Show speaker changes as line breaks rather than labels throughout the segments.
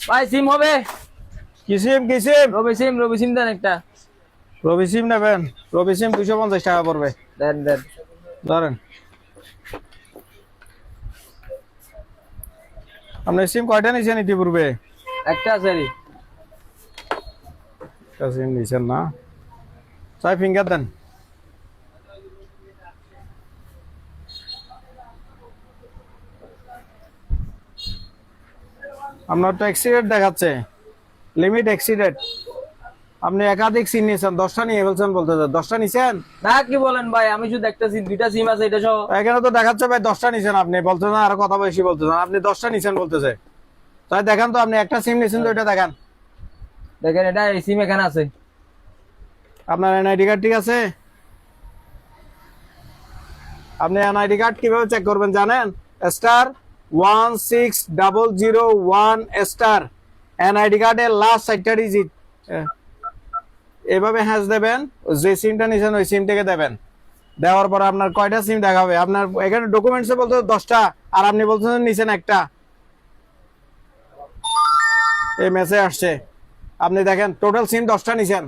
ভাই সিম হবে?
কি সিম কি সিম?
রবি সিম দেন একটা।
রবি সিম নেবেন? রবি সিম 250 টাকা পড়বে।
দেন দেন।
ধরেন। আপনি সিম কয়টা নিছেন ইতিপূর্বে?
একটা আছে রে।
একটা সিম নিছেন না? 6 ফিঙ্গার দেন। আপনার তো এক্সিডেন্ট দেখাচ্ছে, লিমিট এক্সিডেন্ট। আপনি একাধিক সিম নিয়েছেন, 10টা নিয়ে ফেলছেন বলতেছে। 10টা নিছেন?
না কি বলেন ভাই, আমি শুধু একটা সিম, দুইটা সিম আছে এটা সহ।
এখানে তো দেখাচ্ছে ভাই 10টা নিছেন। আপনি বলতেছেন আরো কথা বেশি বলতেছেন। আপনি 10টা নিছেন বলতেছে। তাই দেখান তো, আপনি একটা সিম নিছেন তো এটা দেখান।
দেখেন এটা এই সিম এখানে আছে।
আপনার এনআইডি কার্ড ঠিক আছে? আপনি এনআইডি কার্ড কিভাবে চেক করবেন জানেন? *16001 স্টার এনআইডি কার্ডের লাস্ট 4টা ডিজিট এভাবে হ্যাশ দেবেন। যে সিমটা নিছেন ওই সিম থেকে দেবেন। দেওয়ার পর আপনার কয়টা সিম দেখাবে? আপনার এখানে ডকুমেন্টসে বলতে 10টা, আর আপনি বলছেন নিছেন একটা। এই মেসেজ আসছে, আপনি দেখেন টোটাল সিম 10টা নিছেন।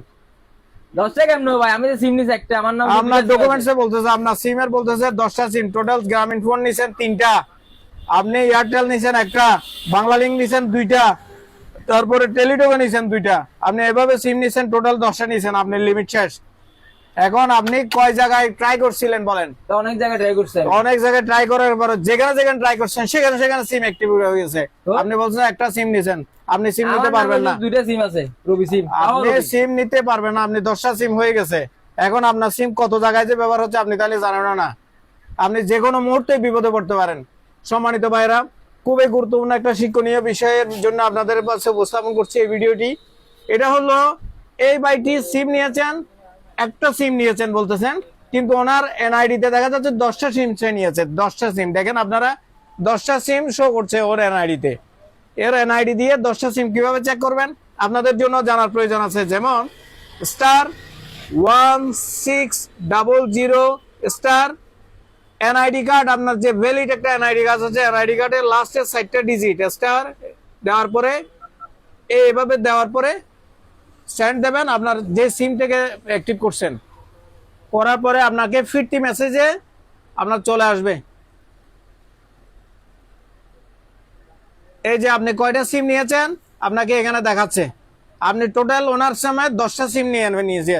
10টা কেমন ভাই? আমি তো সিম নিছি একটা, আমার নাম
আপনার ডকুমেন্টসে বলতেছে, আপনার সিমের বলতেছে 10টা সিম। টোটাল গ্রামীণ ফোন নিছেন 3টা, আপনি এয়ারটেল নিছেন একটা, বাংলালিংক নিছেন 2টা, তারপরে টেলিটকে নিছেন 2টা। আপনি এভাবে সিম নিছেন, টোটাল 10টা নিছেন। আপনি লিমিট শেষ। এখন আপনি কয় জায়গায় ট্রাই করছিলেন বলেন?
তো অনেক জায়গায় ট্রাই করছেন।
অনেক জায়গায় ট্রাই করার পর যেখানে যেখানে ট্রাই করছেন সেখানে সেখানে সিম অ্যাক্টিভ হয়ে গেছে। আপনি বলছেন একটা সিম নিছেন, আপনি সিম নিতে পারবেন না।
দুইটা সিম আছে, রবি সিম।
আপনি সিম নিতে পারবেন না, আপনি 10টা সিম হয়ে গেছে। এখন আপনার সিম কত জায়গায় যে ব্যবহার হচ্ছে আপনি তাহলে জানেন না। আপনি যে কোনো মুহূর্তে বিপদে পড়তে পারেন। সম্মানিত ভাইরা, খুবই গুরুত্বপূর্ণ একটা শিক্ষণীয় বিষয়ের জন্য আপনাদের কাছে উপস্থাপন করছি এই ভিডিওটি। এটা হলো, এই ভাইটি সিম নিয়েছেন, একটা সিম নিয়েছেন বলতেছেন, কিন্তু ওনার এনআইডি তে দেখা যাচ্ছে 10টা সিম সে নিয়েছে। 10টা সিম দেখেন আপনারা, 10টা সিম শো করছে ওর এনআইডি তে। এর এনআইডি দিয়ে 10টা সিম কিভাবে চেক করবেন আপনাদের জন্য জানার প্রয়োজন আছে। যেমন *1600 স্টার এনআইডি কার্ড, আপনার যে ভ্যালিড একটা এনআইডি কার্ড আছে, এনআইডি কার্ডের লাস্টের 4টা ডিজিট স্টার দেওয়ার পরে, এইভাবে দেওয়ার পরে সেন্ড দেবেন। আপনার যে সিম থেকে অ্যাক্টিভ করছেন, করার পরে আপনাকে ফিরতি মেসেজে আপনার চলে আসবে এই যে আপনি কয়টা সিম নিয়েছেন আপনাকে এখানে দেখাচ্ছে। আপনি টোটাল ওনার সময় 10টা সিম নিয়েছে।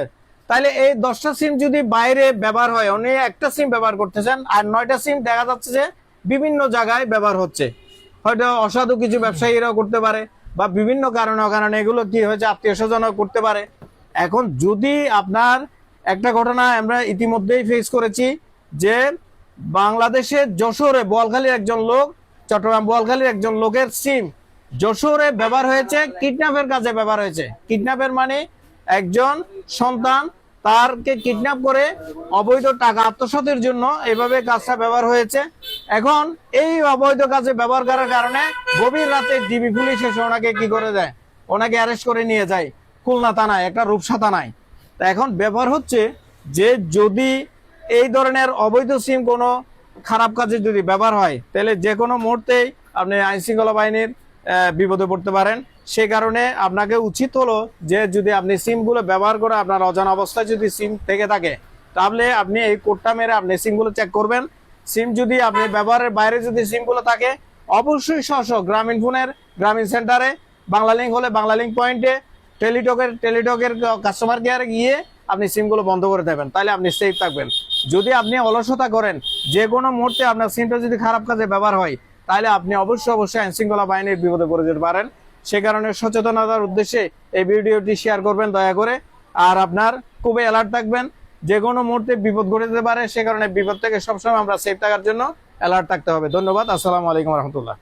তাহলে এই 10টা সিম যদি বাইরে ব্যবহার হয়, উনি একটা সিম ব্যবহার করতেছেন, আর 9টা সিম দেখা যাচ্ছে যে বিভিন্ন জায়গায় ব্যবহার হচ্ছে। হয়তো অসাধু কিছু ব্যবসায়ীরাও করতে পারে, বা বিভিন্ন কারণে এগুলো কি হয়েছে, আত্মীয় স্বজনও করতে পারে। এখন যদি আপনার একটা ঘটনা আমরা ইতিমধ্যেই ফেস করেছি, যে বাংলাদেশের যশোরে বোয়ালখালীর একজন লোক, চট্টগ্রাম বোয়ালখালীর একজন লোকের সিম যশোরে ব্যবহার হয়েছে, কিডন্যাপের কাজে ব্যবহার হয়েছে। কিডন্যাপের মানে একজন সন্তান তারকে কিডন্যাপ করে অবৈধ টাকা আত্মসাতের জন্য এভাবে কাজটা ব্যবহার হয়েছে। এখন এই অবৈধ কাজে ব্যবহার করার কারণে গভীর রাতে ডিবি পুলিশ এসে ওনাকে কি করে দেয়, ওনাকে অ্যারেস্ট করে নিয়ে যায় খুলনা থানায়, একটা রূপসা থানায়। তা এখন ব্যবহার হচ্ছে যে যদি এই ধরনের অবৈধ সিম কোনো খারাপ কাজে যদি ব্যবহার হয়, তাহলে যে কোনো মুহূর্তেই আপনি আইন শৃঙ্খলা বাহিনীর বিপদে পড়তে পারেন। সে কারণে আপনাকে উচিত হলো যে যদি আপনি সিমগুলো ব্যবহার করে আপনার অজানা অবস্থায় যদি সিম থেকে থাকে, তাহলে আপনি এই কোডটা মেরে আপনি সিমগুলো চেক করবেন। সিম যদি আপনি ব্যবহারের বাইরে যদি সিমগুলো থাকে, অবশ্যই গ্রামীণ ফোনের গ্রামীণ সেন্টারে, বাংলালিংক হলে বাংলালিংক পয়েন্টে, টেলিটকের কাস্টমার কেয়ারে গিয়ে আপনি সিমগুলো বন্ধ করে দেবেন, তাহলে আপনি সেফ থাকবেন। যদি আপনি অলসতা করেন, যে কোনো মুহূর্তে আপনার সিমটা যদি খারাপ কাজে ব্যবহার হয়, তাহলে আপনি অবশ্যই আইন শৃঙ্খলা বাহিনীর বিপদে পড়ে যেতে পারেন। সে কারণে সচেতনতার উদ্দেশ্যে এই ভিডিওটি শেয়ার করবেন দয়া করে। আর আপনার খুবই অ্যালার্ট থাকবেন, যে কোনো মুহূর্তে বিপদ ঘটে যেতে পারে। সে কারণে বিপদ থেকে সবসময় আমরা সেফ থাকার জন্য অ্যালার্ট থাকতে হবে। ধন্যবাদ। আসসালামু আলাইকুম রহমতুল্লাহ।